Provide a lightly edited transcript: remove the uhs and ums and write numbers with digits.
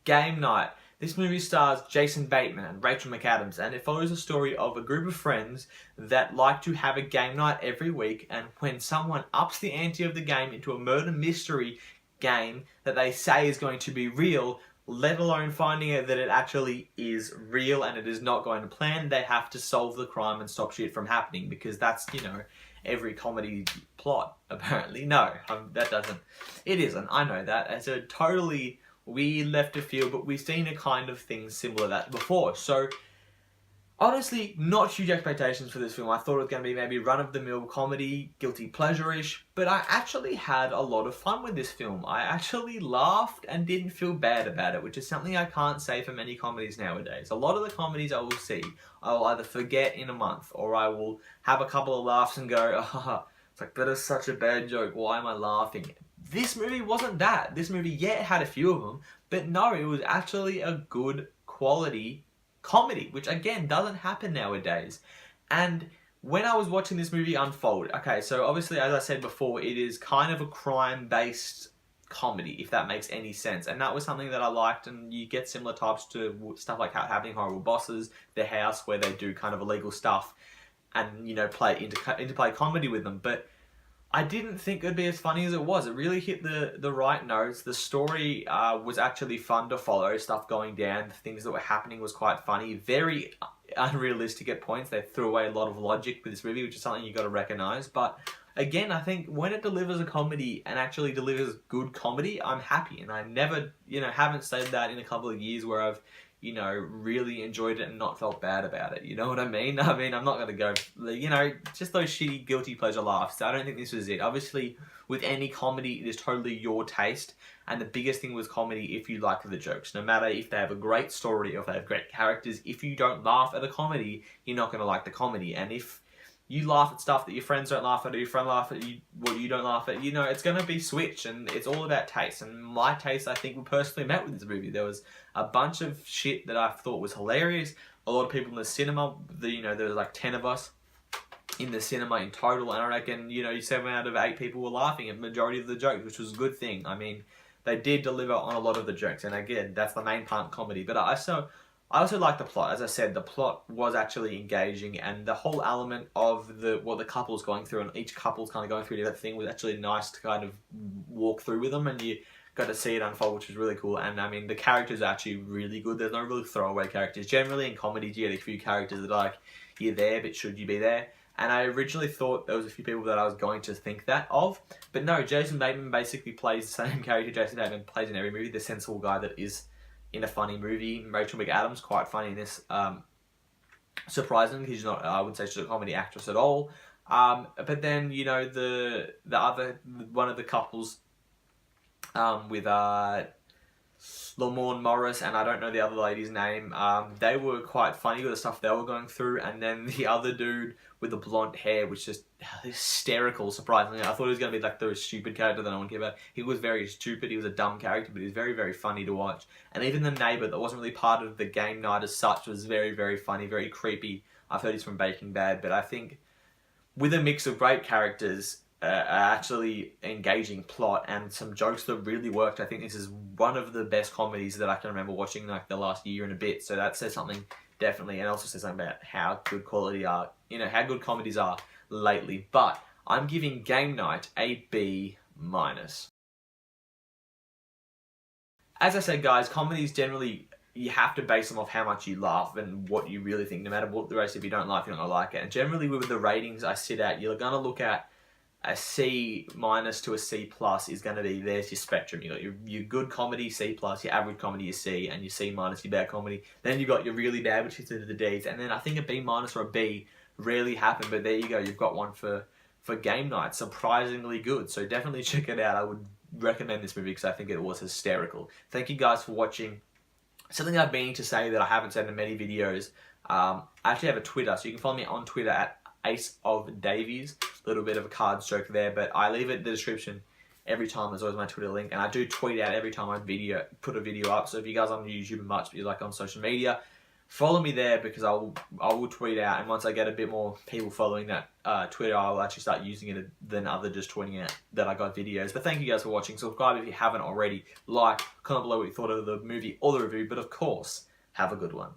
Game Night. This movie stars Jason Bateman and Rachel McAdams, and it follows the story of a group of friends that like to have a game night every week, and when someone ups the ante of the game into a murder mystery game that they say is going to be real, let alone finding out that it actually is real and it is not going to plan, they have to solve the crime and stop shit from happening, because that's, every comedy plot, apparently. No, that doesn't. It isn't. I know that. It's a totally weird left of field, but we've seen a kind of thing similar to that before. So, honestly, not huge expectations for this film. I thought it was going to be maybe run-of-the-mill comedy, guilty pleasure-ish, but I actually had a lot of fun with this film. I actually laughed and didn't feel bad about it, which is something I can't say for many comedies nowadays. A lot of the comedies I will see, I will either forget in a month, or I will have a couple of laughs and go, oh, it's like, that is such a bad joke, why am I laughing? This movie wasn't that. This movie, yeah, it had a few of them, but no, it was actually a good quality comedy, which again doesn't happen nowadays. And when I was watching this movie unfold, okay, so obviously, as I said before, it is kind of a crime-based comedy, if that makes any sense, and that was something that I liked. And you get similar types to stuff like Having Horrible Bosses, The House, where they do kind of illegal stuff and play interplay comedy with them. But I didn't think it'd be as funny as it was. It really hit the right notes. The story was actually fun to follow. Stuff going down, the things that were happening was quite funny. Very unrealistic at points. They threw away a lot of logic with this movie, which is something you got to recognize. But again, I think when it delivers a comedy and actually delivers good comedy, I'm happy. And I never, haven't said that in a couple of years where I've, really enjoyed it and not felt bad about it. You know what I mean? I mean, I'm not going to go, just those shitty guilty pleasure laughs. I don't think this was it. Obviously, with any comedy, it is totally your taste. And the biggest thing with comedy, if you like the jokes, no matter if they have a great story or if they have great characters, if you don't laugh at a comedy, you're not going to like the comedy. And if you laugh at stuff that your friends don't laugh at, or your friend laugh at you don't laugh at, it's going to be switched, and it's all about taste. And my taste, I think, were personally met with this movie. There was a bunch of shit that I thought was hilarious. A lot of people in the cinema, there was like 10 of us in the cinema in total, and I reckon, 7 out of 8 people were laughing at the majority of the jokes, which was a good thing. I mean, they did deliver on a lot of the jokes, and again, that's the main part of comedy. But I also like the plot. As I said, the plot was actually engaging, and the whole element of what the couple's going through, and each couple's kind of going through a different thing, was actually nice to kind of walk through with them, and you got to see it unfold, which was really cool. And I mean, the characters are actually really good. There's no really throwaway characters. Generally in comedies, you get a few characters that are like, you're there, but should you be there? And I originally thought there was a few people that I was going to think that of, but no, Jason Bateman basically plays the same character Jason Bateman plays in every movie, the sensible guy that is in a funny movie. Rachel McAdams, quite funny in this. Surprising, because she's not, I wouldn't say she's a comedy actress at all. But then, the other, one of the couples with Lamorne Morris, and I don't know the other lady's name, they were quite funny with the stuff they were going through. And then the other dude with the blonde hair, which just hysterical, surprisingly. I thought he was going to be like the stupid character that no one cared about. He was very stupid, he was a dumb character, but he was very, very funny to watch. And even the neighbour that wasn't really part of the game night as such was very, very funny, very creepy. I've heard he's from Breaking Bad, but I think with a mix of great characters, actually engaging plot, and some jokes that really worked, I think this is one of the best comedies that I can remember watching like the last year and a bit. So that says something, definitely, and also says something about how good how good comedies are lately. But I'm giving Game Night a B-. As I said, guys, comedies generally, you have to base them off how much you laugh and what you really think. No matter what the race, if you don't laugh, you're not going to like it. And generally with the ratings I sit at, you're going to look at a C- to a C+ is going to be, there's your spectrum. You got your good comedy, C+, your average comedy, your C, and your C-, your bad comedy. Then you got your really bad, which is into the Ds. And then I think a B- or a B rarely happen, but there you go, you've got one for Game Night. Surprisingly good, so definitely check it out. I would recommend this movie because I think it was hysterical. Thank you guys for watching. Something I've been to say that I haven't said in many videos, I actually have a Twitter, so you can follow me on Twitter at AceDavies. A little bit of a card joke there, but I leave it in the description every time. There's always my Twitter link, and I do tweet out every time I put a video up. So if you guys aren't on YouTube much, but you're like on social media, follow me there because I will tweet out, and once I get a bit more people following that Twitter, I'll actually start using it than other just tweeting out that I got videos. But thank you guys for watching. Subscribe if you haven't already. Like, comment below what you thought of the movie or the review. But of course, have a good one.